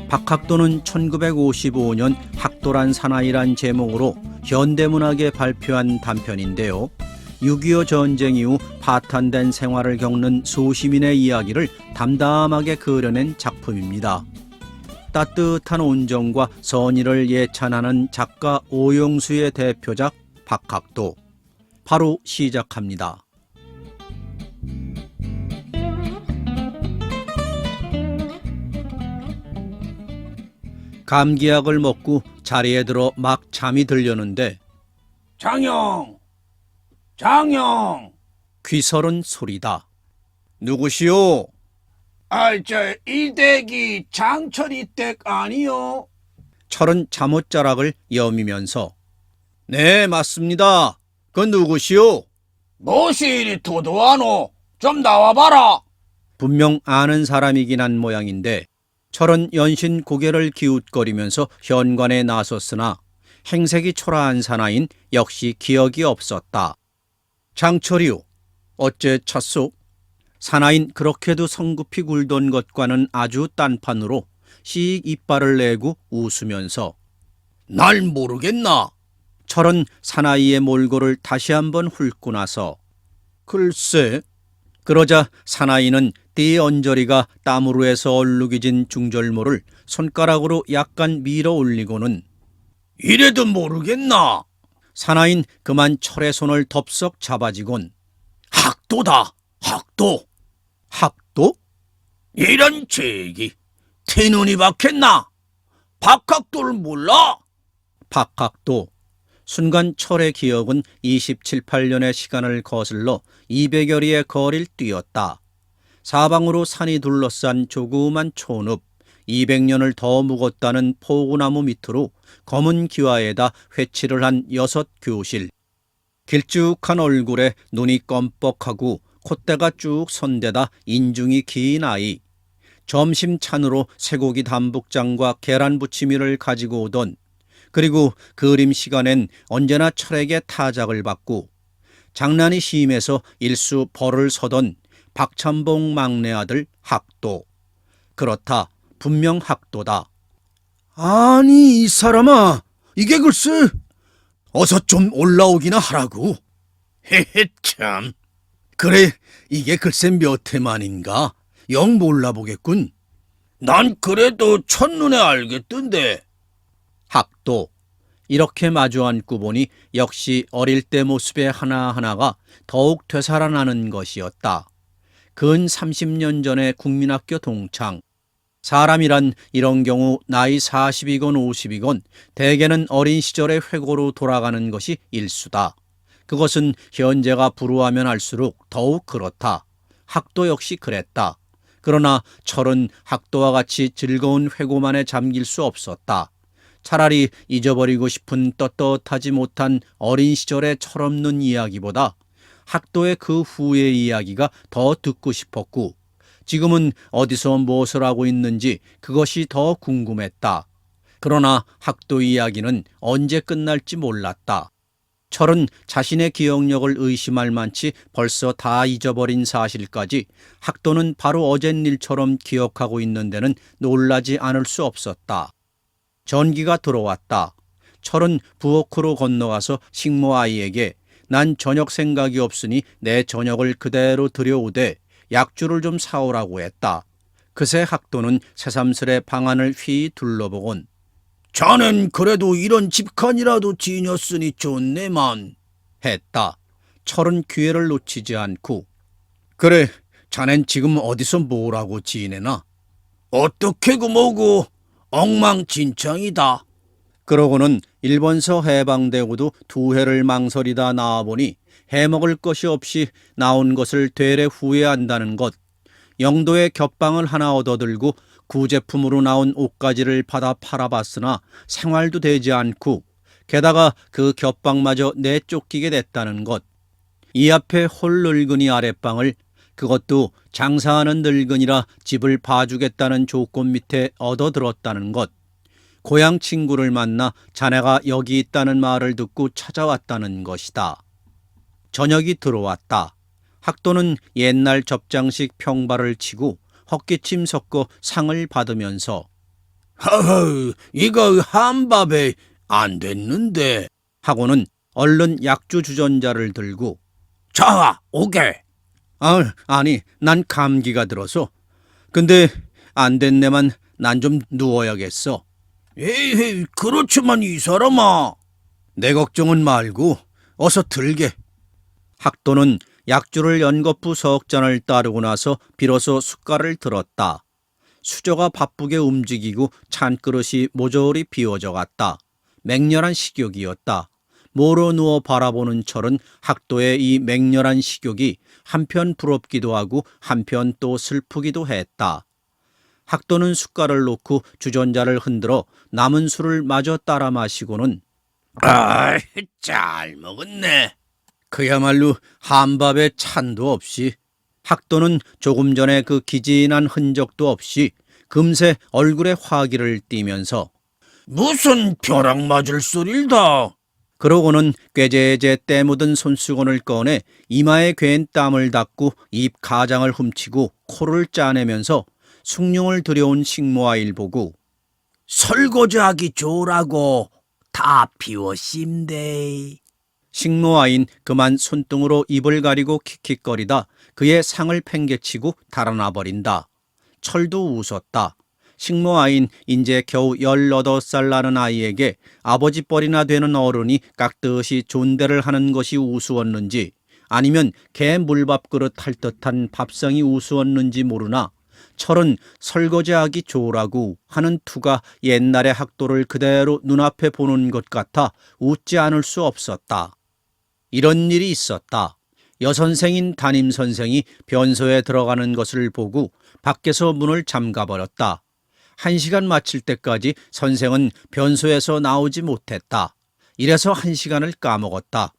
박학도는 1955년 학도란 사나이란 제목으로 현대문학에 발표한 단편인데요. 6.25 전쟁 이후 파탄된 생활을 겪는 소시민의 이야기를 담담하게 그려낸 작품입니다. 따뜻한 온정과 선의를 예찬하는 작가 오용수의 대표작 박학도. 바로 시작합니다. 감기약을 먹고 자리에 들어 막 잠이 들려는데 장영! 귀설은 소리다. 누구시오? 이댁이 장철이 댁 아니요? 철은 잠옷자락을 여미면서 네, 맞습니다. 그 누구시오? 무엇이 이리 도도하노? 좀 나와봐라. 분명 아는 사람이긴 한 모양인데 철은 연신 고개를 기웃거리면서 현관에 나섰으나 행색이 초라한 사나인 역시 기억이 없었다. 장철이요, 어째 찼소? 사나인 그렇게도 성급히 굴던 것과는 아주 딴판으로 씩 이빨을 내고 웃으면서 날 모르겠나? 철은 사나이의 몰골을 다시 한번 훑고 나서 글쎄. 그러자 사나이는 띠 언저리가 땀으로 해서 얼룩이진 중절모를 손가락으로 약간 밀어 올리고는 이래도 모르겠나? 사나인 그만 철의 손을 덥석 잡아지곤 학도다, 학도. 학도? 이런 제기, 태눈이 박혔나? 박학도를 몰라? 박학도. 순간 철의 기억은 27, 8년의 시간을 거슬러 200여리의 거리를 뛰었다. 사방으로 산이 둘러싼 조그만 촌읍, 200년을 더 묵었다는 포구나무 밑으로 검은 기와에다 회치를 한 6 교실. 길쭉한 얼굴에 눈이 껌뻑하고 콧대가 쭉 선데다 인중이 긴 아이. 점심 찬으로 쇠고기 담북장과 계란 부치미를 가지고 오던, 그리고 그림 시간엔 언제나 철에게 타작을 받고 장난이 심해서 일수 벌을 서던 박찬봉 막내 아들 학도. 그렇다, 분명 학도다. 아니, 이 사람아, 이게 글쎄 어서 좀 올라오기나 하라고. 헤헤 참. 그래, 이게 글쎄 몇 해 만인가? 영 몰라보겠군. 난 그래도 첫눈에 알겠던데. 학도. 이렇게 마주 앉고 보니 역시 어릴 때 모습의 하나하나가 더욱 되살아나는 것이었다. 근 30년 전의 국민학교 동창. 사람이란 이런 경우 나이 40이건 50이건 대개는 어린 시절의 회고로 돌아가는 것이 일수다. 그것은 현재가 불우하면 할수록 더욱 그렇다. 학도 역시 그랬다. 그러나 철은 학도와 같이 즐거운 회고만에 잠길 수 없었다. 차라리 잊어버리고 싶은 떳떳하지 못한 어린 시절의 철없는 이야기보다 학도의 그 후의 이야기가 더 듣고 싶었고, 지금은 어디서 무엇을 하고 있는지 그것이 더 궁금했다. 그러나 학도 이야기는 언제 끝날지 몰랐다. 철은 자신의 기억력을 의심할 만치 벌써 다 잊어버린 사실까지 학도는 바로 어젠 일처럼 기억하고 있는 데는 놀라지 않을 수 없었다. 전기가 들어왔다. 철은 부엌으로 건너가서 식모 아이에게 난 저녁 생각이 없으니 내 저녁을 그대로 들여오되 약주를 좀 사오라고 했다. 그새 학도는 새삼스레 방안을 휘 둘러보곤 자넨 그래도 이런 집칸이라도 지녔으니 좋네만 했다. 철은 기회를 놓치지 않고 그래, 자넨 지금 어디서 뭐라고 지내나? 어떻게 그 뭐고 엉망진창이다. 그러고는 일본서 해방되고도 2해를 망설이다 나와보니 해먹을 것이 없이 나온 것을 되레 후회한다는 것, 영도에 겹방을 하나 얻어들고 구제품으로 나온 옷가지를 받아 팔아봤으나 생활도 되지 않고 게다가 그 겹방마저 내쫓기게 됐다는 것, 이 앞에 홀 늙은이 아랫방을, 그것도 장사하는 늙은이라 집을 봐주겠다는 조건 밑에 얻어들었다는 것, 고향 친구를 만나 자네가 여기 있다는 말을 듣고 찾아왔다는 것이다. 저녁이 들어왔다. 학도는 옛날 접장식 평발을 치고 헛기침 섞어 상을 받으면서 허허, 이거 한밥에 안 됐는데. 하고는 얼른 약주 주전자를 들고 자, 오게. 아니 난 감기가 들어서 근데 안 됐네만 난 좀 누워야겠어. 에이, 그렇지만 이 사람아. 내 걱정은 말고 어서 들게. 학도는 약주를 연거푸 석 잔을 따르고 나서 비로소 숟갈을 들었다. 수저가 바쁘게 움직이고 찬그릇이 모조리 비워져 갔다. 맹렬한 식욕이었다. 모로 누워 바라보는 철은 학도의 이 맹렬한 식욕이 한편 부럽기도 하고 한편 또 슬프기도 했다. 학도는 숟갈을 놓고 주전자를 흔들어 남은 술을 마저 따라 마시고는 아, 잘 먹었네. 그야말로 한밥에 찬도 없이 학도는 조금 전에 그 기진한 흔적도 없이 금세 얼굴에 화기를 띠면서 무슨 벼락 맞을 소릴다. 그러고는 꾀재재 때 묻은 손수건을 꺼내 이마에 괜 땀을 닦고 입 가장을 훔치고 코를 짜내면서 숭늉을 들여온 식모아이를 보고 설거지하기 좋으라고 다 비워심대. 식모아인 그만 손등으로 입을 가리고 킥킥거리다 그의 상을 팽개치고 달아나 버린다. 철도 웃었다. 식모아인 인제 겨우 18살 나는 아이에게 아버지 뻘이나 되는 어른이 깍듯이 존대를 하는 것이 우스웠는지 아니면 개 물밥 그릇 할 듯한 밥상이 우스웠는지 모르나 철은 설거지하기 좋으라고 하는 투가 옛날의 학도를 그대로 눈앞에 보는 것 같아 웃지 않을 수 없었다. 이런 일이 있었다. 여선생인 담임선생이 변소에 들어가는 것을 보고 밖에서 문을 잠가버렸다. 1시간 마칠 때까지 선생은 변소에서 나오지 못했다. 이래서 1시간을 까먹었다.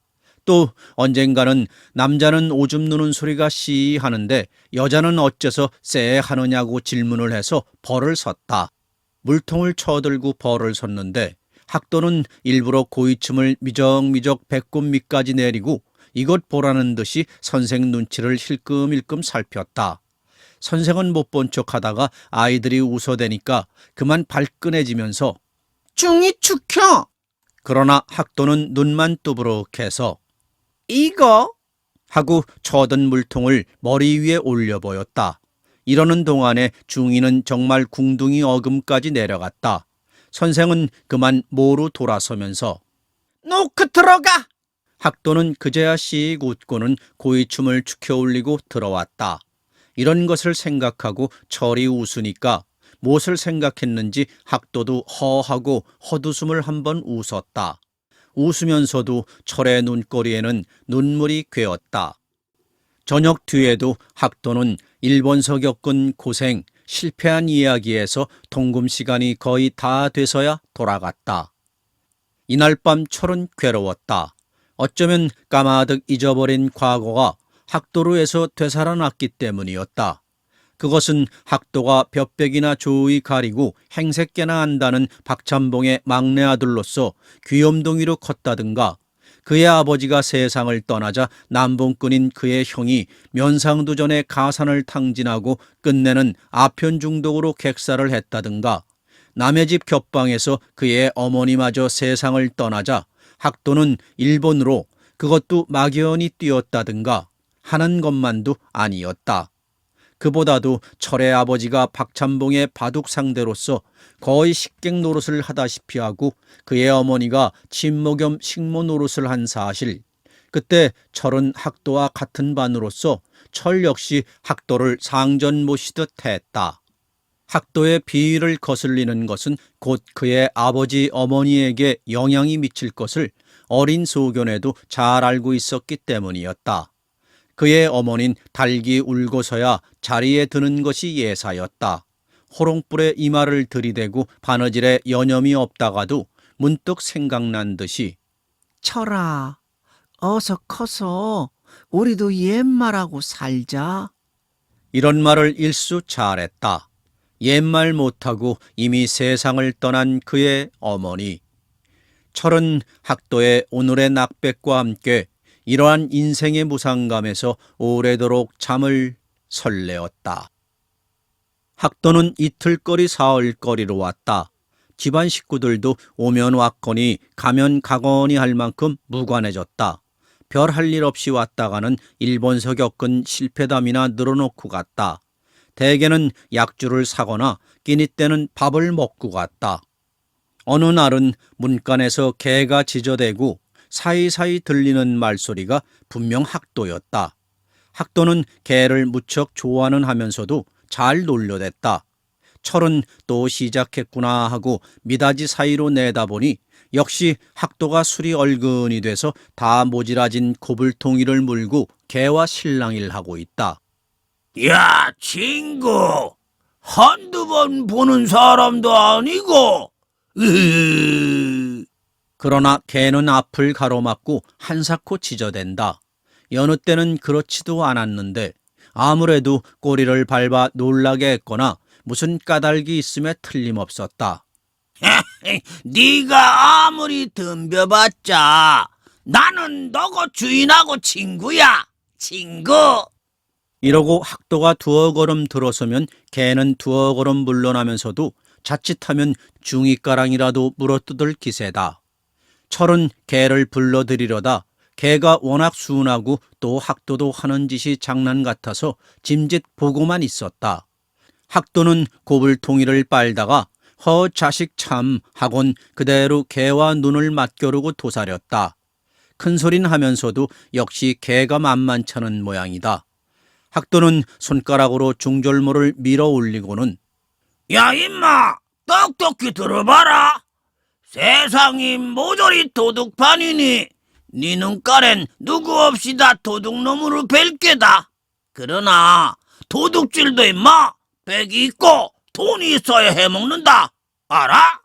또 언젠가는 남자는 오줌 누는 소리가 씨 하는데 여자는 어째서 쎄 하느냐고 질문을 해서 벌을 섰다. 물통을 쳐들고 벌을 섰는데 학도는 일부러 고이춤을 미적미적 배꼽 밑까지 내리고 이것 보라는 듯이 선생 눈치를 힐끔힐끔 살폈다. 선생은 못 본 척하다가 아이들이 웃어대니까 그만 발끈해지면서 중이 축혀! 그러나 학도는 눈만 뚜부룩해서 이거? 하고 쳐든 물통을 머리 위에 올려 보였다. 이러는 동안에 중이는 정말 궁둥이 어금까지 내려갔다. 선생은 그만 모로 돌아서면서 놓고 들어가! 학도는 그제야 씩 웃고는 고이춤을 축혀 올리고 들어왔다. 이런 것을 생각하고 철이 웃으니까 무엇을 생각했는지 학도도 허하고 헛웃음을 한번 웃었다. 웃으면서도 철의 눈꼬리에는 눈물이 괴었다. 저녁 뒤에도 학도는 일본서 겪은 고생, 실패한 이야기에서 통금 시간이 거의 다 돼서야 돌아갔다. 이날 밤 철은 괴로웠다. 어쩌면 까마득 잊어버린 과거가 학도로에서 되살아났기 때문이었다. 그것은 학도가 볕백이나 조의 가리고 행색깨나 한다는 박찬봉의 막내 아들로서 귀염둥이로 컸다든가 그의 아버지가 세상을 떠나자 남봉꾼인 그의 형이 면상두전에 가산을 탕진하고 끝내는 아편 중독으로 객사를 했다든가 남의 집 겹방에서 그의 어머니마저 세상을 떠나자 학도는 일본으로 그것도 막연히 뛰었다든가 하는 것만도 아니었다. 그보다도 철의 아버지가 박찬봉의 바둑 상대로서 거의 식객 노릇을 하다시피 하고 그의 어머니가 친모 겸 식모 노릇을 한 사실, 그때 철은 학도와 같은 반으로서 철 역시 학도를 상전 모시듯 했다. 학도의 비위를 거슬리는 것은 곧 그의 아버지 어머니에게 영향이 미칠 것을 어린 소견에도 잘 알고 있었기 때문이었다. 그의 어머닌 달기 울고서야 자리에 드는 것이 예사였다. 호롱불에 이마를 들이대고 바느질에 여념이 없다가도 문득 생각난 듯이 철아, 어서 커서 우리도 옛말하고 살자. 이런 말을 일수 잘했다. 옛말 못하고 이미 세상을 떠난 그의 어머니. 철은 학도의 오늘의 낙백과 함께 이러한 인생의 무상감에서 오래도록 잠을 설레었다. 학도는 이틀거리 사흘거리로 왔다. 집안 식구들도 오면 왔거니 가면 가거니 할 만큼 무관해졌다. 별 할 일 없이 왔다가는 일본서 겪은 실패담이나 늘어놓고 갔다. 대개는 약주를 사거나 끼니 때는 밥을 먹고 갔다. 어느 날은 문간에서 개가 짖어대고 사이사이 들리는 말소리가 분명 학도였다. 학도는 개를 무척 좋아는 하면서도 잘 놀려댔다. 철은 또 시작했구나 하고 미닫이 사이로 내다보니 역시 학도가 술이 얼근이 돼서 다 모지라진 고불통이를 물고 개와 실랑이를 하고 있다. 야, 친구. 한두 번 보는 사람도 아니고. 그러나 개는 앞을 가로막고 한사코 짖어댄다. 여느 때는 그렇지도 않았는데 아무래도 꼬리를 밟아 놀라게 했거나 무슨 까닭이 있음에 틀림없었다. 네가 아무리 덤벼봤자 나는 너고 주인하고 친구야. 친구. 이러고 학도가 두어 걸음 들어서면 개는 두어 걸음 물러나면서도 자칫하면 중이가랑이라도 물어뜯을 기세다. 철은 개를 불러들이려다 개가 워낙 순하고 또 학도도 하는 짓이 장난 같아서 짐짓 보고만 있었다. 학도는 고불통이를 빨다가 허 자식 참 하곤 그대로 개와 눈을 맞겨루고 도사렸다. 큰소린 하면서도 역시 개가 만만찮은 모양이다. 학도는 손가락으로 중절모를 밀어 올리고는 야, 임마, 똑똑히 들어봐라. 세상이 모조리 도둑판이니 네 눈깔엔 누구 없이 다 도둑놈으로 뵐 게다. 그러나 도둑질도 임마 백이 있고 돈이 있어야 해먹는다. 알아?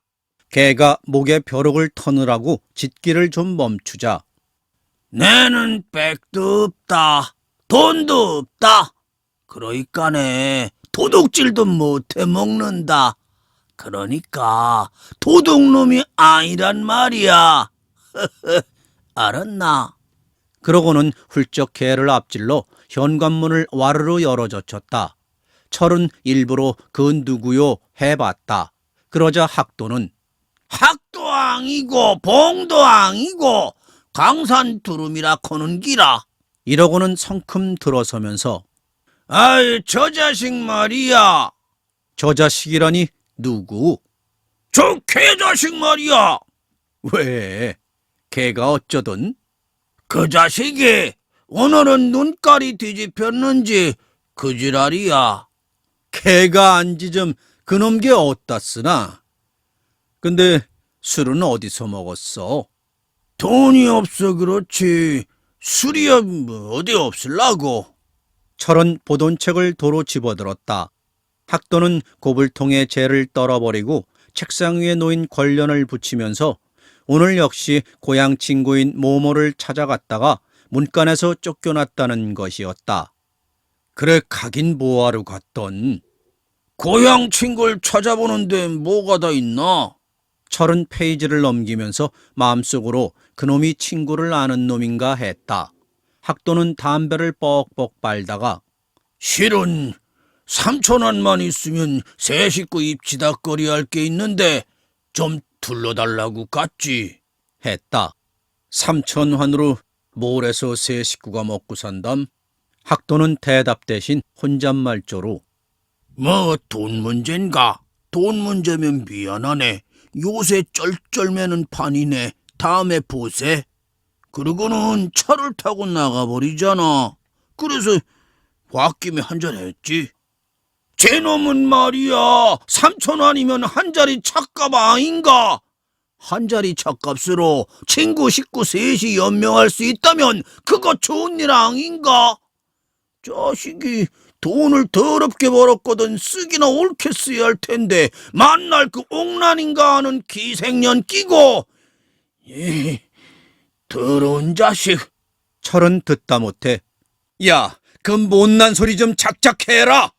개가 목에 벼룩을 터느라고 짖기를 좀 멈추자 내는 백도 없다. 돈도 없다. 그러니까네 도둑질도 못해 먹는다. 그러니까 도둑놈이 아니란 말이야. 알았나? 그러고는 훌쩍 개를 앞질러 현관문을 와르르 열어젖혔다. 철은 일부러 그 누구요 해봤다. 그러자 학도는 학도 아니고 봉도 아니고 강산 두rum이라 코는 기라. 이러고는 성큼 들어서면서 아이, 저 자식 말이야. 저 자식이라니 누구? 저 개자식 말이야. 왜? 개가 어쩌든? 그 자식이 오늘은 눈깔이 뒤집혔는지 그 지랄이야. 개가 안 짖음 그놈 게 어디다 쓰나? 근데 술은 어디서 먹었어? 돈이 없어 그렇지. 술이야 뭐 어디 없을라고. 철은 보돈 책을 도로 집어들었다. 학도는 고불통에 재를 떨어버리고 책상 위에 놓인 권련을 붙이면서 오늘 역시 고향 친구인 모모를 찾아갔다가 문간에서 쫓겨났다는 것이었다. 그래 가긴 뭐하러 갔던? 고향 친구를 찾아보는데 뭐가 다 있나? 철은 페이지를 넘기면서 마음속으로 그놈이 친구를 아는 놈인가 했다. 학도는 담배를 뻑뻑 빨다가 실은 3,000원만 있으면 새 식구 입지닥거리 할 게 있는데 좀 둘러달라고 갔지. 했다. 3,000환으로 몰에서 세 식구가 먹고 산담? 학도는 대답 대신 혼잣말조로 뭐 돈 문제인가? 돈 문제면 미안하네. 요새 쩔쩔매는 판이네. 다음에 보세. 그러고는 차를 타고 나가버리잖아. 그래서 홧김에 한잔 했지. 쟤놈은 말이야 3,000원이면 한 자리 차값 아닌가? 한 자리 차값으로 친구 식구 셋이 연명할 수 있다면 그거 좋은 일 아닌가? 자식이 돈을 더럽게 벌었거든 쓰기나 옳게 써야 할 텐데 만날 그 옥란인가 하는 기생년 끼고 이 더러운 자식. 철은 듣다 못해 야, 그 못난 소리 좀 작작 해라.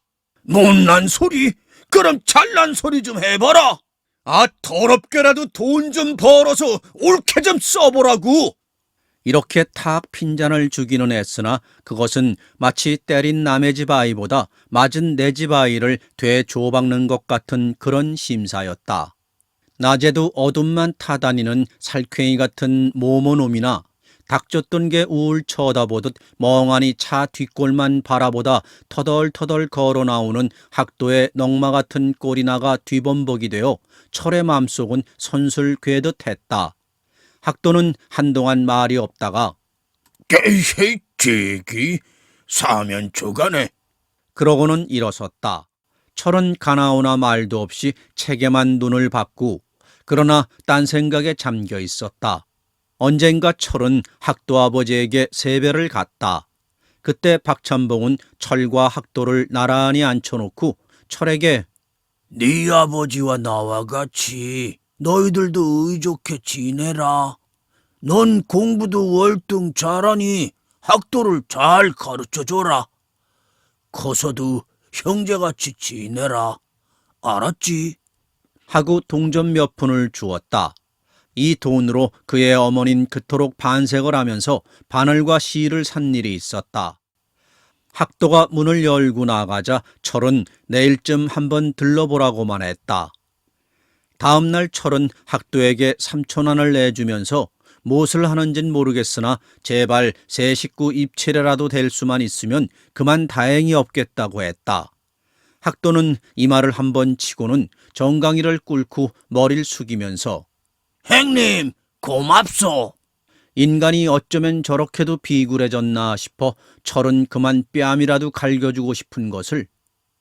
못난 소리? 그럼 잘난 소리 좀 해봐라. 아, 더럽게라도 돈 좀 벌어서 옳게 좀 써보라고. 이렇게 탁 핀잔을 주기는 했으나 그것은 마치 때린 남의 집 아이보다 맞은 내 집 아이를 되조박는 것 같은 그런 심사였다. 낮에도 어둠만 타다니는 살쾡이 같은 모모놈이나 닥쳤던 게 우울 쳐다보듯 멍하니 차 뒷골만 바라보다 터덜터덜 걸어 나오는 학도의 넝마 같은 꼴이나가 뒤범벅이 되어 철의 맘속은 선술 궤듯했다. 학도는 한동안 말이 없다가 개새 제기 사면초가네. 그러고는 일어섰다. 철은 가나오나 말도 없이 책에만 눈을 받고 그러나 딴 생각에 잠겨 있었다. 언젠가 철은 학도 아버지에게 세배를 갔다. 그때 박찬봉은 철과 학도를 나란히 앉혀놓고 철에게 네 아버지와 나와 같이 너희들도 의좋게 지내라. 넌 공부도 월등 잘하니 학도를 잘 가르쳐줘라. 커서도 형제같이 지내라. 알았지? 하고 동전 몇 푼을 주었다. 이 돈으로 그의 어머니는 그토록 반색을 하면서 바늘과 실을 산 일이 있었다. 학도가 문을 열고 나가자 철은 내일쯤 한번 들러보라고만 했다. 다음 날 철은 학도에게 3,000원을 내주면서 무엇을 하는진 모르겠으나 제발 새 식구 입치레라도 될 수만 있으면 그만 다행이 없겠다고 했다. 학도는 이 말을 한번 치고는 정강이를 꿇고 머리를 숙이면서 행님 고맙소. 인간이 어쩌면 저렇게도 비굴해졌나 싶어 철은 그만 뺨이라도 갈겨주고 싶은 것을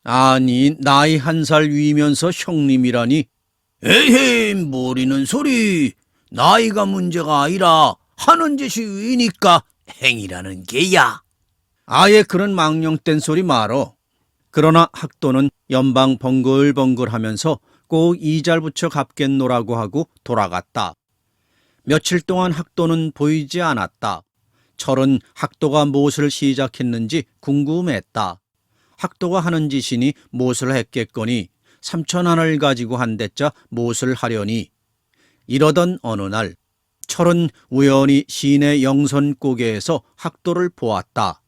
아니 나이 1살 위면서 형님이라니 에헤이 모리는 소리. 나이가 문제가 아니라 하는 짓이 위니까 행이라는 게야. 아예 그런 망령된 소리 말어. 그러나 학도는 연방 벙글벙글하면서 꼭 이잘 붙여 갚겠노라고 하고 돌아갔다. 며칠 동안 학도는 보이지 않았다. 철은 학도가 무엇을 시작했는지 궁금했다. 학도가 하는 짓이니 무엇을 했겠거니 3,000원을 가지고 한 대자 무엇을 하려니. 이러던 어느 날 철은 우연히 시내 영선고개에서 학도를 보았다.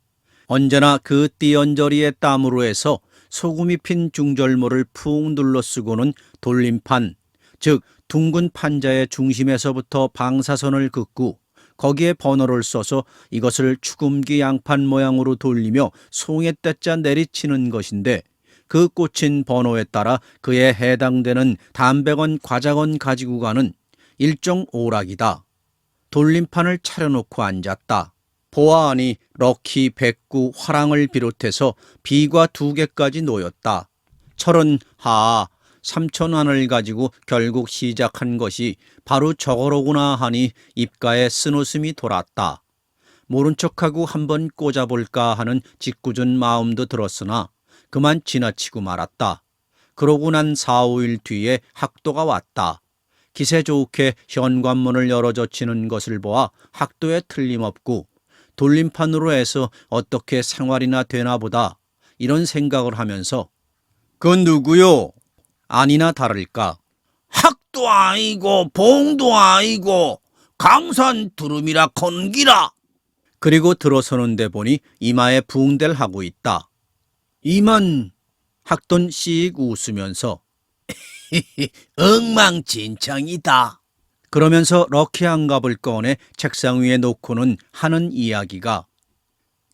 언제나 그 띠언저리의 땀으로 해서 소금이 핀 중절모를 푹 눌러쓰고는 돌림판, 즉 둥근 판자의 중심에서부터 방사선을 긋고 거기에 번호를 써서 이것을 추금기 양판 모양으로 돌리며 송해떼자 내리치는 것인데 그 꽂힌 번호에 따라 그에 해당되는 담백원 과자건 가지고 가는 일종 오락이다. 돌림판을 차려놓고 앉았다. 보아하니 럭키, 백구, 화랑을 비롯해서 비과 2개까지 놓였다. 철은 3,000원을 가지고 결국 시작한 것이 바로 저거로구나 하니 입가에 쓴웃음이 돌았다. 모른 척하고 한번 꽂아볼까 하는 짓궂은 마음도 들었으나 그만 지나치고 말았다. 그러고 난 4, 5일 뒤에 학도가 왔다. 기세 좋게 현관문을 열어젖히는 것을 보아 학도에 틀림없고 돌림판으로 해서 어떻게 생활이나 되나 보다 이런 생각을 하면서 그건 누구요? 아니나 다를까 학도 아니고 봉도 아니고 강산 두루미라 건기라. 그리고 들어서는데 보니 이마에 붕대를 하고 있다. 이만 학돈 씩 웃으면서 엉망진창이다. 그러면서 럭키 한갑을 꺼내 책상 위에 놓고는 하는 이야기가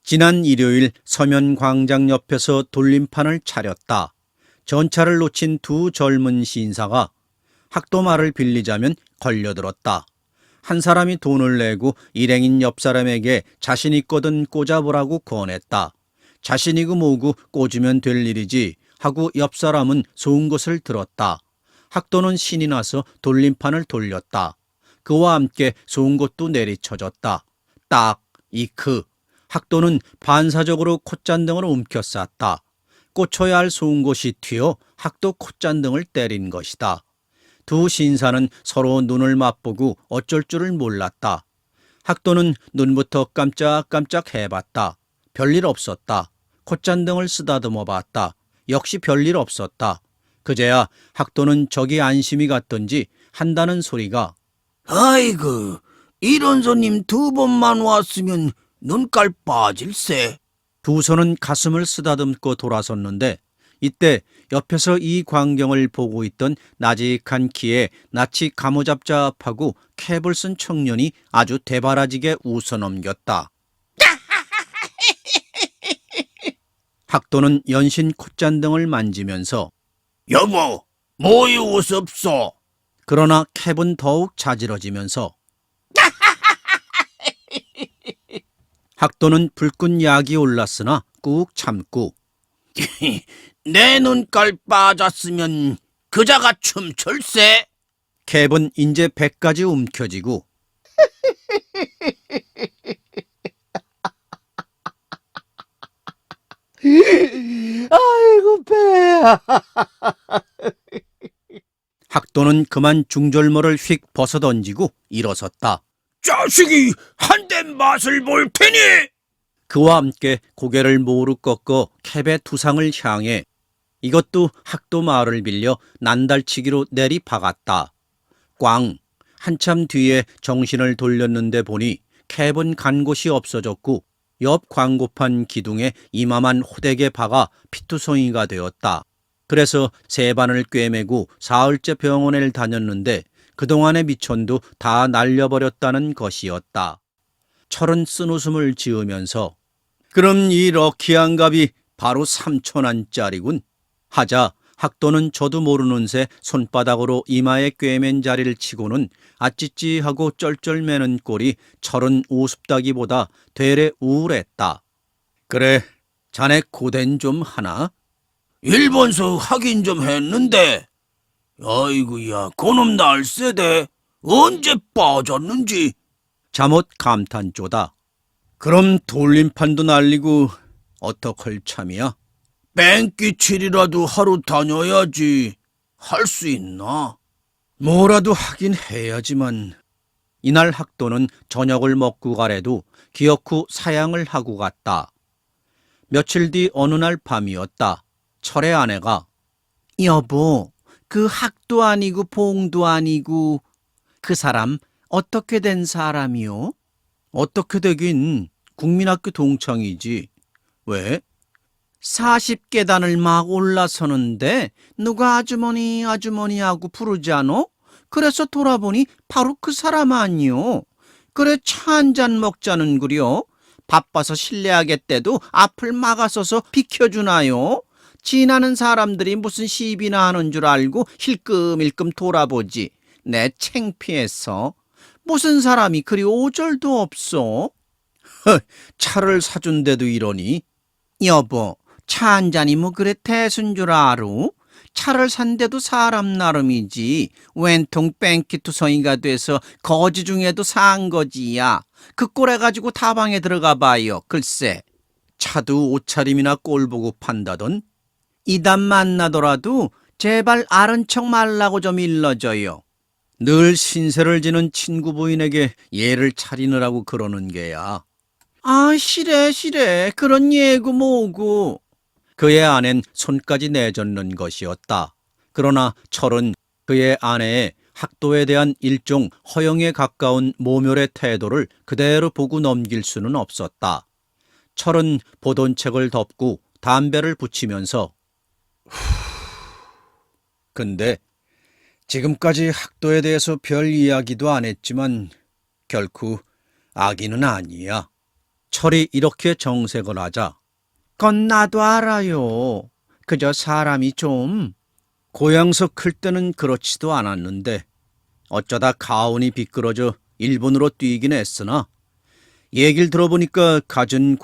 지난 일요일 서면 광장 옆에서 돌림판을 차렸다. 전차를 놓친 두 젊은 신사가 학도 말을 빌리자면 걸려들었다. 한 사람이 돈을 내고 일행인 옆 사람에게 자신 있거든 꽂아보라고 권했다. 자신이고 뭐고 꽂으면 될 일이지 하고 옆 사람은 좋은 것을 들었다. 학도는 신이 나서 돌림판을 돌렸다. 그와 함께 좋은 것도 내리쳐졌다. 딱, 이크. 학도는 반사적으로 콧잔등을 움켜쌌다. 꽂혀야 할 좋은 것이 튀어 학도 콧잔등을 때린 것이다. 두 신사는 서로 눈을 맞보고 어쩔 줄을 몰랐다. 학도는 눈부터 깜짝깜짝 해봤다. 별일 없었다. 콧잔등을 쓰다듬어 봤다. 역시 별일 없었다. 그제야 학도는 저기 안심이 갔던지 한다는 소리가 아이고 이런 손님 2번만 왔으면 눈깔 빠질세. 두 손은 가슴을 쓰다듬고 돌아섰는데 이때 옆에서 이 광경을 보고 있던 나직한 키에 낯이 가무잡잡하고 캡을 쓴 청년이 아주 대바라지게 웃어넘겼다. 학도는 연신 콧잔등을 만지면서 여보, 뭐이 웃었소? 그러나 캡은 더욱 자지러지면서 학도는 불끈 약이 올랐으나 꾹 참고 내 눈깔 빠졌으면 그자가 춤출세. 캡은 이제 배까지 움켜쥐고 아이고 배야. 학도는 그만 중절모를 휙 벗어던지고 일어섰다. 자식이 한 대 맛을 볼 테니. 그와 함께 고개를 모으르 꺾어 캡의 두상을 향해 이것도 학도 말을 빌려 난달치기로 내리박았다. 꽝! 한참 뒤에 정신을 돌렸는데 보니 캡은 간 곳이 없어졌고 옆 광고판 기둥에 이마만 호되게 박아 피투성이가 되었다. 그래서 세반을 꿰매고 사흘째 병원을 다녔는데 그동안의 미천도 다 날려버렸다는 것이었다. 철은 쓴웃음을 지으면서 그럼 이 럭키한 값이 바로 3,000원짜리군 하자 학도는 저도 모르는 새 손바닥으로 이마에 꿰맨 자리를 치고는 아찌찌하고 쩔쩔매는 꼴이 철은 우습다기보다 되레 우울했다. 그래, 자네 고된 좀 하나? 일본서 하긴 좀 했는데. 아이고야, 그놈 날세대 언제 빠졌는지. 잠옷 감탄조다. 그럼 돌림판도 날리고 어떡할 참이야? 뺑기칠이라도 하루 다녀야지. 할 수 있나? 뭐라도 하긴 해야지만. 이날 학도는 저녁을 먹고 가래도 기억 후 사양을 하고 갔다. 며칠 뒤 어느 날 밤이었다. 철의 아내가 여보, 그 학도 아니고 봉도 아니고 그 사람 어떻게 된 사람이요? 어떻게 되긴 국민학교 동창이지. 왜? 40계단을 막 올라서는데 누가 아주머니 아주머니 하고 부르지 않어? 그래서 돌아보니 바로 그 사람 아니요. 그래 차 한잔 먹자는 구려. 바빠서 실례하겠대도 앞을 막아서서 비켜주나요? 지나는 사람들이 무슨 시비나 하는 줄 알고 힐끔힐끔 돌아보지. 내 창피해서. 무슨 사람이 그리 오절도 없어? 차를 사준데도 이러니? 여보, 차 한 잔이 뭐 그래 대순 줄 알아? 차를 산데도 사람 나름이지. 웬통 뺑키투성이가 돼서 거지 중에도 산 거지야. 그 꼴 해가지고 다방에 들어가 봐요. 글쎄, 차도 옷차림이나 꼴 보고 판다던. 이단 만나더라도 제발 아른 척 말라고 좀 일러줘요. 늘 신세를 지는 친구 부인에게 예를 차리느라고 그러는 게야. 아, 시래. 그런 예고 뭐고. 그의 아낸 손까지 내젓는 것이었다. 그러나 철은 그의 아내의 학도에 대한 일종 허영에 가까운 모멸의 태도를 그대로 보고 넘길 수는 없었다. 철은 보던 책을 덮고 담배를 붙이면서 근데 지금까지 학도에 대해서 별 이야기도 안 했지만 결코 악인은 아니야. 철이 이렇게 정색을 하자 그건 나도 알아요. 그저 사람이 좀 고향서 클 때는 그렇지도 않았는데 어쩌다 가온이 비끄러져 일본으로 뛰긴 했으나 얘기를 들어보니까 갖은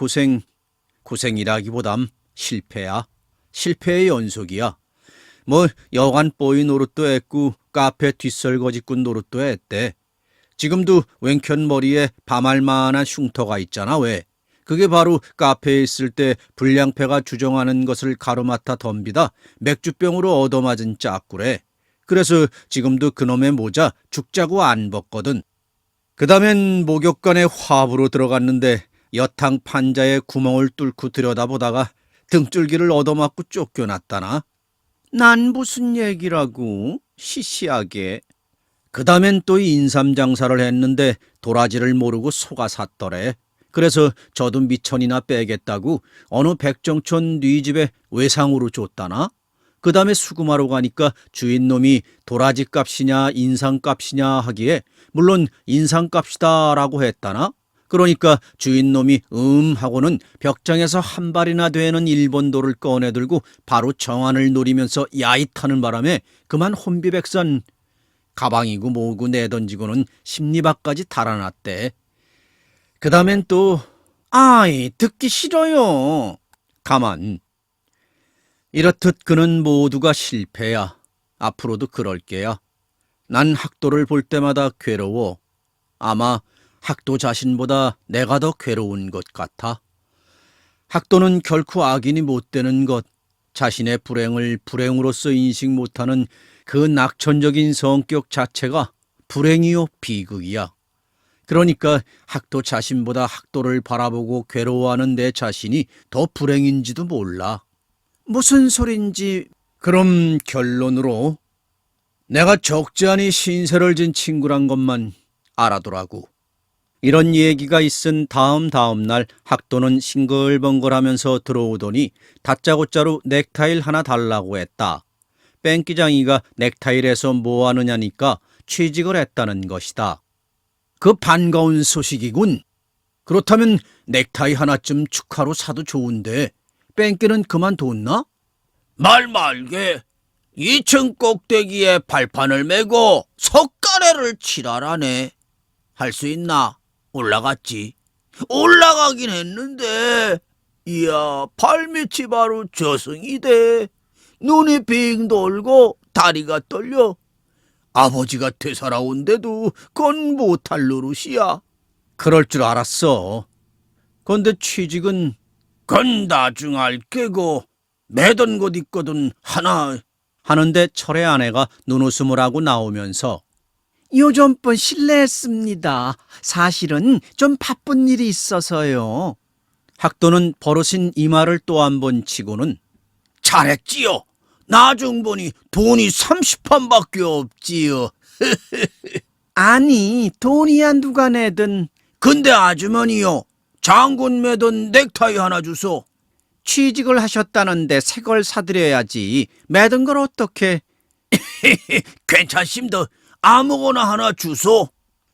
고생이라기보담 실패야. 실패의 연속이야. 뭐 여관 뽀이 노릇도 했고 카페 뒷설거지꾼 노릇도 했대. 지금도 왼편 머리에 밤알만한 흉터가 있잖아. 왜? 그게 바로 카페에 있을 때 불량패가 주정하는 것을 가로맡아 덤비다 맥주병으로 얻어맞은 짝구래. 그래서 지금도 그놈의 모자 죽자고 안 벗거든. 그 다음엔 목욕관에 화부로 들어갔는데 여탕 판자에 구멍을 뚫고 들여다보다가 등줄기를 얻어맞고 쫓겨났다나. 난 무슨 얘기라고? 시시하게. 그 다음엔 또 인삼장사를 했는데 도라지를 모르고 속아 샀더래. 그래서 저도 미천이나 빼겠다고 어느 백정촌 네 집에 외상으로 줬다나? 그 다음에 수금하러 가니까 주인놈이 도라지 값이냐 인상 값이냐 하기에 물론 인상 값이다라고 했다나? 그러니까 주인놈이 하고는 벽장에서 한 발이나 되는 일본도를 꺼내들고 바로 정안을 노리면서 야잇하는 바람에 그만 혼비백산, 가방이고 뭐고 내던지고는 심리박까지 달아났대. 그 다음엔 또 아이 듣기 싫어요. 가만. 이렇듯 그는 모두가 실패야. 앞으로도 그럴 게야. 난 학도를 볼 때마다 괴로워. 아마 학도 자신보다 내가 더 괴로운 것 같아. 학도는 결코 악인이 못 되는 것, 자신의 불행을 불행으로서 인식 못하는 그 낙천적인 성격 자체가 불행이요 비극이야. 그러니까 학도 자신보다 학도를 바라보고 괴로워하는 내 자신이 더 불행인지도 몰라. 무슨 소린지. 그럼 결론으로 내가 적지 않이 신세를 진 친구란 것만 알아두라고. 이런 얘기가 있은 다음 날 학도는 싱글벙글하면서 들어오더니 다짜고짜로 넥타이를 하나 달라고 했다. 뺑기장이가 넥타이를 해서 뭐 하느냐니까 취직을 했다는 것이다. 그 반가운 소식이군. 그렇다면 넥타이 하나쯤 축하로 사도 좋은데 뺑기는 그만뒀나? 말 말게. 2층 꼭대기에 발판을 메고 석가래를 칠하라네. 할 수 있나? 올라갔지. 올라가긴 했는데 이야 발밑이 바로 저승이 돼. 눈이 빙 돌고 다리가 떨려. 아버지가 되살아온데도 그건 못할 노릇이야. 그럴 줄 알았어. 그런데 취직은 그건 나중 알 게고 매던 곳 있거든 하나. 하는데 철의 아내가 눈웃음을 하고 나오면서 요즘번 실례했습니다. 사실은 좀 바쁜 일이 있어서요. 학도는 버릇인 이 말을 또 한 번 치고는 잘했지요. 나중 보니 돈이 30판밖에 없지요. 아니 돈이야 누가 내든. 근데 아주머니요, 장군 매던 넥타이 하나 주소. 취직을 하셨다는데 새 걸 사드려야지. 매든 걸 어떻게. 괜찮습니다. 아무거나 하나 주소.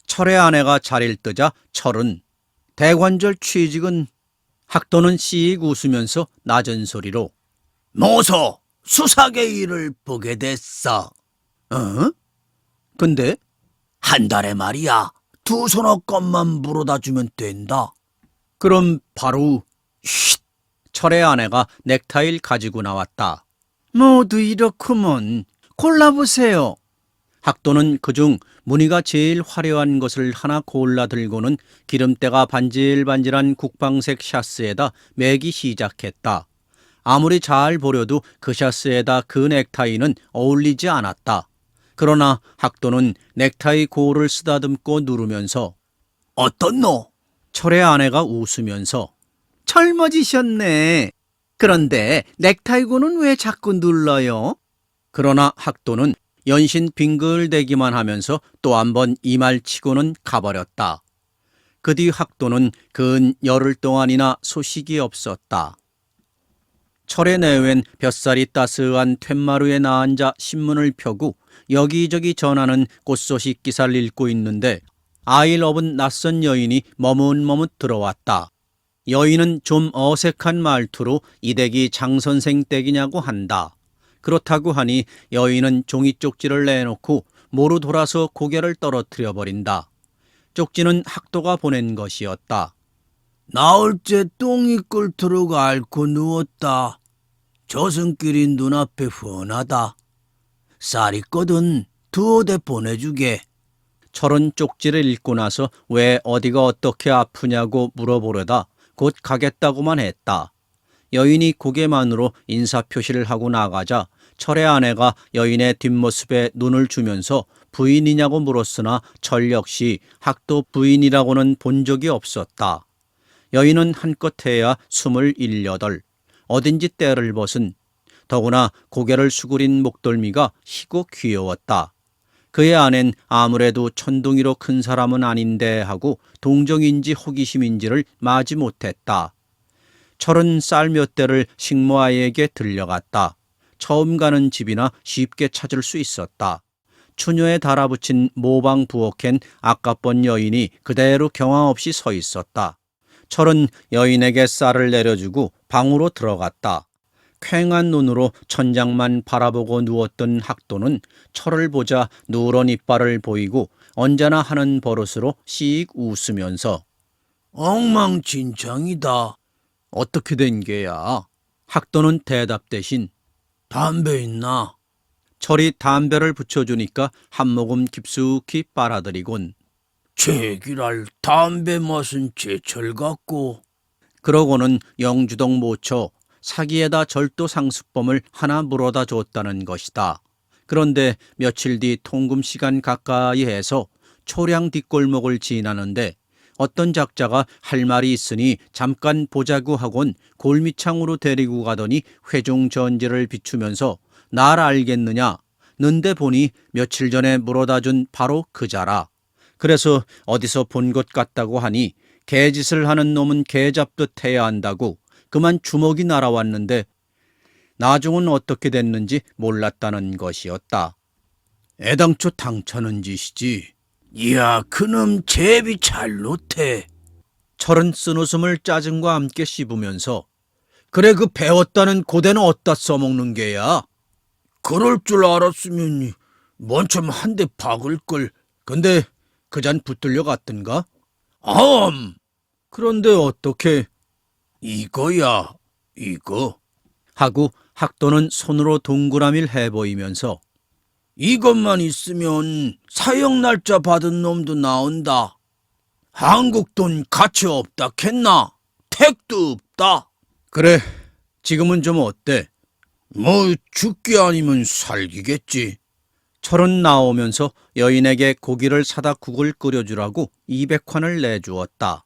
철의 아내가 자리를 뜨자 철은 대관절 취직은. 학도는 씩 웃으면서 낮은 소리로 모소 수사계 일을 보게 됐어. 근데 한 달에 말이야 2서너 건만 물어다 주면 된다. 그럼 바로. 쉿! 철의 아내가 넥타이를 가지고 나왔다. 모두 이렇구먼. 골라보세요. 학도는 그중 무늬가 제일 화려한 것을 하나 골라 들고는 기름때가 반질반질한 국방색 샤스에다 매기 시작했다. 아무리 잘 보려도 그 샤스에다 그 넥타이는 어울리지 않았다. 그러나 학도는 넥타이 고를 쓰다듬고 누르면서 어떻노? 철의 아내가 웃으면서 젊어지셨네. 그런데 넥타이 고는 왜 자꾸 눌러요? 그러나 학도는 연신 빙글대기만 하면서 또 한 번 이 말 치고는 가버렸다. 그 뒤 학도는 근 열흘 동안이나 소식이 없었다. 철의 내외엔 볕살이 따스한 툇마루에 나앉아 신문을 펴고 여기저기 전하는 꽃소식 기사를 읽고 있는데 아이를 업은 낯선 여인이 머뭇머뭇 들어왔다. 여인은 좀 어색한 말투로 이 댁이 장 선생 댁이냐고 한다. 그렇다고 하니 여인은 종이 쪽지를 내놓고 모로 돌아서 고개를 떨어뜨려 버린다. 쪽지는 학도가 보낸 것이었다. 나흘째 똥이 끓도록 앓고 누웠다. 저승길이 눈앞에 훤하다. 쌀 있거든 두어 대 보내주게. 철은 쪽지를 읽고 나서 왜 어디가 어떻게 아프냐고 물어보려다 곧 가겠다고만 했다. 여인이 고개만으로 인사표시를 하고 나가자 철의 아내가 여인의 뒷모습에 눈을 주면서 부인이냐고 물었으나 철 역시 학도 부인이라고는 본 적이 없었다. 여인은 한껏 해야 28, 어딘지 때를 벗은, 더구나 고개를 수그린 목덜미가 희고 귀여웠다. 그의 아낸 아무래도 천둥이로 큰 사람은 아닌데 하고 동정인지 호기심인지를 마지 못했다. 철은 쌀 몇 대를 식모아이에게 들려갔다. 처음 가는 집이나 쉽게 찾을 수 있었다. 추녀에 달아붙인 모방 부엌엔 아까번 여인이 그대로 경황 없이 서 있었다. 철은 여인에게 쌀을 내려주고 방으로 들어갔다. 퀭한 눈으로 천장만 바라보고 누웠던 학도는 철을 보자 누런 이빨을 보이고 언제나 하는 버릇으로 씩 웃으면서 엉망진창이다. 어떻게 된 게야? 학도는 대답 대신 담배 있나? 철이 담배를 붙여주니까 한 모금 깊숙이 빨아들이곤 제기랄 담배 맛은 제철 같고. 그러고는 영주동 모처 사기에다 절도 상습범을 하나 물어다 줬다는 것이다. 그런데 며칠 뒤 통금 시간 가까이 해서 초량 뒷골목을 지나는데 어떤 작자가 할 말이 있으니 잠깐 보자고 하곤 골미창으로 데리고 가더니 회중전지를 비추면서 날 알겠느냐? 는데 보니 며칠 전에 물어다 준 바로 그자라. 그래서 어디서 본 것 같다고 하니 개짓을 하는 놈은 개 잡듯 해야 한다고 그만 주먹이 날아왔는데 나중은 어떻게 됐는지 몰랐다는 것이었다. 애당초 당차는 짓이지. 이야, 그놈 제비 잘 놓대. 철은 쓴웃음을 짜증과 함께 씹으면서 그래 그 배웠다는 고대는 어디다 써먹는 게야? 그럴 줄 알았으면 먼저 한 대 박을 걸. 근데 그잔 붙들려 갔던가? 그런데 어떻게? 이거야, 이거. 하고 학도는 손으로 동그라미를 해보이면서 이것만 있으면 사형 날짜 받은 놈도 나온다. 한국 돈 가치 없다 캤나? 택도 없다. 그래 지금은 좀 어때? 뭐 죽기 아니면 살기겠지. 철은 나오면서 여인에게 고기를 사다 국을 끓여주라고 200환을 내주었다.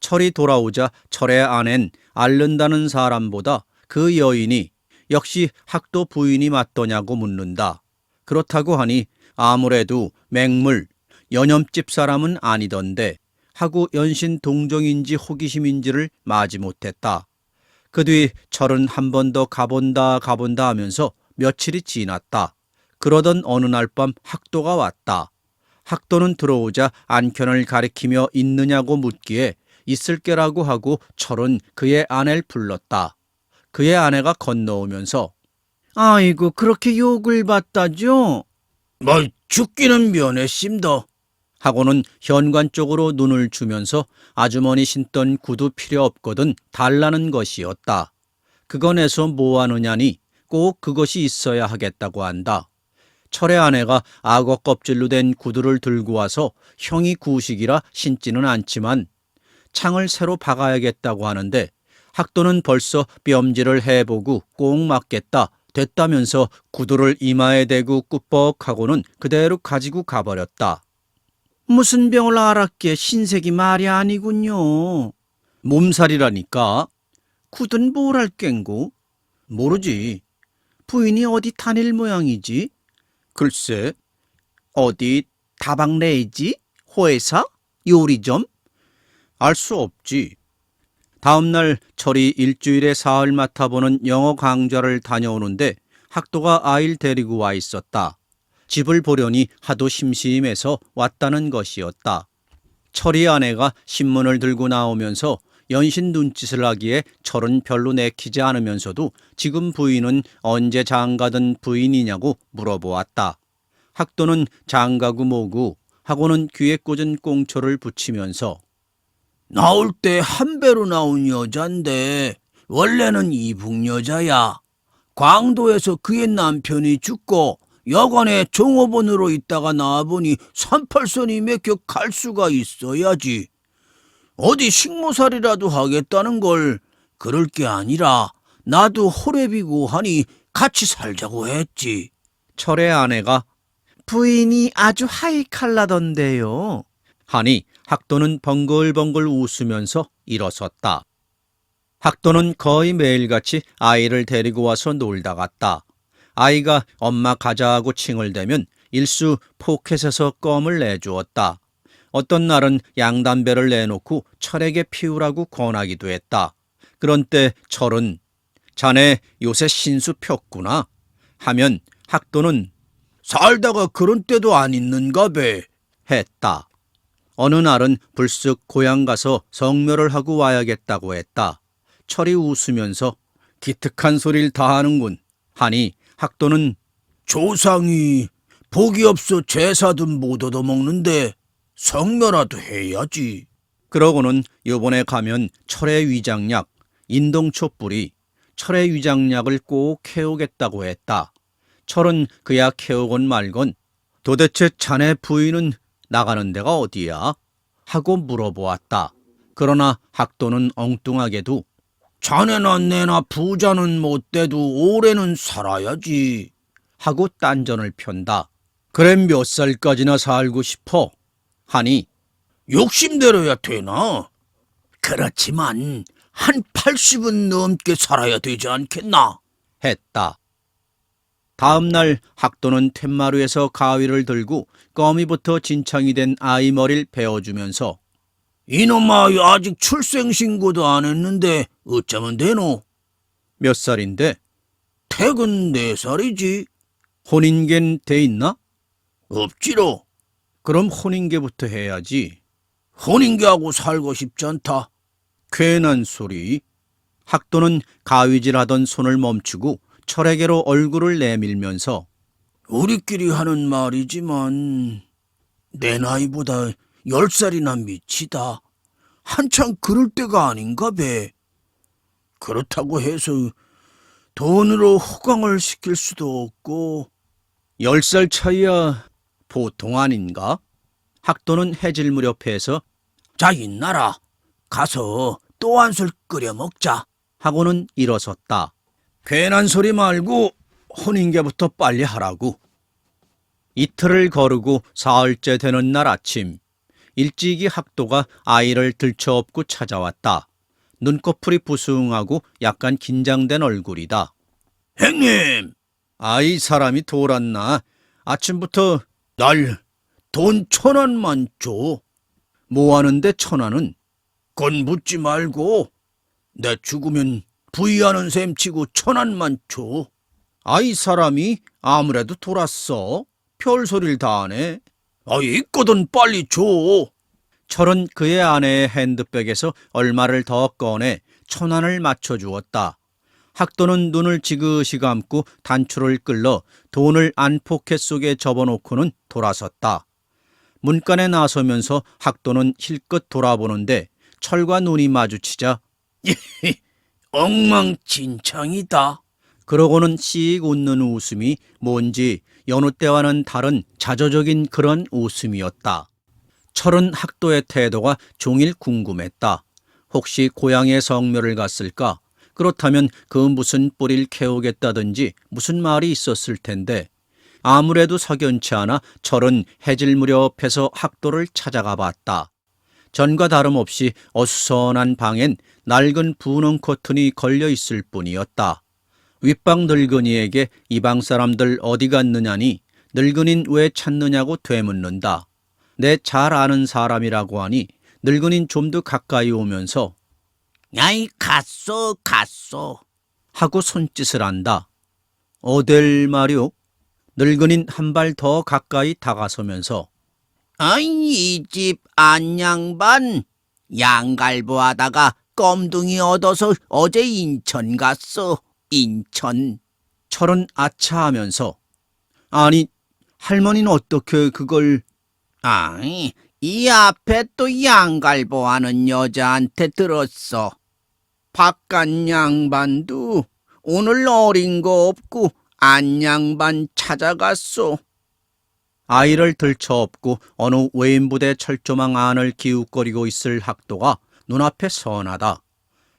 철이 돌아오자 철의 아낸 앓는다는 사람보다 그 여인이 역시 학도 부인이 맞더냐고 묻는다. 그렇다고 하니 아무래도 맹물, 연염집 사람은 아니던데 하고 연신 동정인지 호기심인지를 마지 못했다. 그 뒤 철은 한 번 더 가본다 하면서 며칠이 지났다. 그러던 어느 날 밤 학도가 왔다. 학도는 들어오자 안켠을 가리키며 있느냐고 묻기에 있을 게라고 하고 철은 그의 아내를 불렀다. 그의 아내가 건너오면서 아이고 그렇게 욕을 받다죠? 뭐 죽기는 면했심더. 하고는 현관 쪽으로 눈을 주면서 아주머니 신던 구두 필요 없거든 달라는 것이었다. 그건에서 뭐하느냐니 꼭 그것이 있어야 하겠다고 한다. 철의 아내가 악어 껍질로 된 구두를 들고 와서 형이 구식이라 신지는 않지만 창을 새로 박아야겠다고 하는데 학도는 벌써 뼘질을 해보고 꼭 맞겠다 됐다면서 구두를 이마에 대고 꾸벅하고는 그대로 가지고 가버렸다. 무슨 병을 알았기에 신색이 말이 아니군요. 몸살이라니까. 구든 뭘 할 꽹고? 모르지. 부인이 어디 다닐 모양이지? 글쎄, 어디 다방 내지? 호회사? 요리점? 알 수 없지. 다음 날 철이 일주일에 사흘 맡아보는 영어 강좌를 다녀오는데 학도가 아이를 데리고 와 있었다. 집을 보려니 하도 심심해서 왔다는 것이었다. 철이 아내가 신문을 들고 나오면서 연신 눈짓을 하기에 철은 별로 내키지 않으면서도 지금 부인은 언제 장가든 부인이냐고 물어보았다. 학도는 장가구 뭐구 하고는 귀에 꽂은 꽁초를 붙이면서 나올 때 한 배로 나온 여잔데 원래는 이북 여자야. 광도에서 그의 남편이 죽고 여관에 종업원으로 있다가 나와보니 38선이 맥혀 갈 수가 있어야지. 어디 식모살이라도 하겠다는 걸. 그럴 게 아니라 나도 호랩이고 하니 같이 살자고 했지. 철의 아내가 부인이 아주 하이칼라던데요 하니 학도는 벙글벙글 웃으면서 일어섰다. 학도는 거의 매일같이 아이를 데리고 와서 놀다 갔다. 아이가 엄마 가자고 칭을 대면 일수 포켓에서 껌을 내주었다. 어떤 날은 양담배를 내놓고 철에게 피우라고 권하기도 했다. 그런 때 철은 자네 요새 신수 폈구나 하면 학도는 살다가 그런 때도 안 있는가 배. 했다. 어느 날은 불쑥 고향 가서 성묘를 하고 와야겠다고 했다. 철이 웃으면서 기특한 소리를 다 하는군 하니 학도는 조상이 복이 없어 제사도 못 얻어먹는데 성묘라도 해야지. 그러고는 요번에 가면 철의 위장약, 인동초 뿌리, 철의 위장약을 꼭 해오겠다고 했다. 철은 그야 해오건 말건 도대체 자네 부인은 나가는 데가 어디야? 하고 물어보았다. 그러나 학도는 엉뚱하게도 자네나 내나 부자는 못 돼도 오래는 살아야지 하고 딴전을 편다. 그래 몇 살까지나 살고 싶어? 하니 욕심대로야 되나? 그렇지만 한 80은 넘게 살아야 되지 않겠나? 했다. 다음 날 학도는 툇마루에서 가위를 들고 거미부터 진창이 된 아이 머리를 베어주면서 이놈아 아직 출생신고도 안 했는데 어쩌면 되노? 몇 살인데 태근 4살이지. 혼인계는 돼 있나? 없지로. 그럼 혼인계부터 해야지. 혼인계하고 살고 싶지 않다. 괜한 소리. 학도는 가위질하던 손을 멈추고 철에게로 얼굴을 내밀면서 우리끼리 하는 말이지만 내 나이보다 10살이나 미치다. 한창 그럴 때가 아닌가 배. 그렇다고 해서 돈으로 호강을 시킬 수도 없고. 10살 차이야 보통 아닌가? 학도는 해질 무렵에서 자 인나라 가서 또 한 술 끓여 먹자. 하고는 일어섰다. 괜한 소리 말고 혼인계부터 빨리 하라고. 이틀을 거르고 사흘째 되는 날 아침 일찍이 학도가 아이를 들쳐업고 찾아왔다. 눈꺼풀이 부숭하고 약간 긴장된 얼굴이다. 형님, 아이 사람이 돌았나? 아침부터 날 돈 1,000원만 줘. 뭐 하는데 1,000원은? 건 묻지 말고 내 죽으면 부의하는 셈 치고 1,000원만 줘. 아이 사람이 아무래도 돌았어. 별소리를 다 하네. 있거든 빨리 줘. 철은 그의 아내의 핸드백에서 얼마를 더 꺼내 1,000원을 맞춰주었다. 학도는 눈을 지그시 감고 단추를 끌러 돈을 안 포켓 속에 접어놓고는 돌아섰다. 문간에 나서면서 학도는 힐끗 돌아보는데 철과 눈이 마주치자 엉망진창이다. 그러고는 씩 웃는 웃음이 뭔지 여느 때와는 다른 자조적인 그런 웃음이었다. 철은 학도의 태도가 종일 궁금했다. 혹시 고향의 성묘를 갔을까? 그렇다면 그 무슨 뿌리를 캐오겠다든지 무슨 말이 있었을 텐데 아무래도 석연치 않아 철은 해질 무렵에서 학도를 찾아가 봤다. 전과 다름없이 어수선한 방엔 낡은 분홍 커튼이 걸려 있을 뿐이었다. 윗방 늙은이에게 이 방 사람들 어디 갔느냐니 늙은인 왜 찾느냐고 되묻는다. 내 잘 아는 사람이라고 하니 늙은인 좀 더 가까이 오면서 아이 갔어 하고 손짓을 한다. 어딜 말이오? 늙은인 한 발 더 가까이 다가서면서 이 집 안양반 양갈보 하다가 껌둥이 얻어서 어제 인천 갔어. 인천. 철은 아차하면서 아니 할머니는 어떻게 그걸 이 앞에 또 양갈보 하는 여자한테 들었어. 바깥 양반도 오늘 어린 거 없고 안양반 찾아갔어. 아이를 들쳐업고 어느 외인부대 철조망 안을 기웃거리고 있을 학도가 눈앞에 선하다.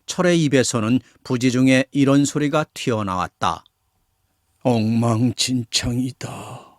철의 입에서는 부지 중에 이런 소리가 튀어나왔다. 엉망진창이다.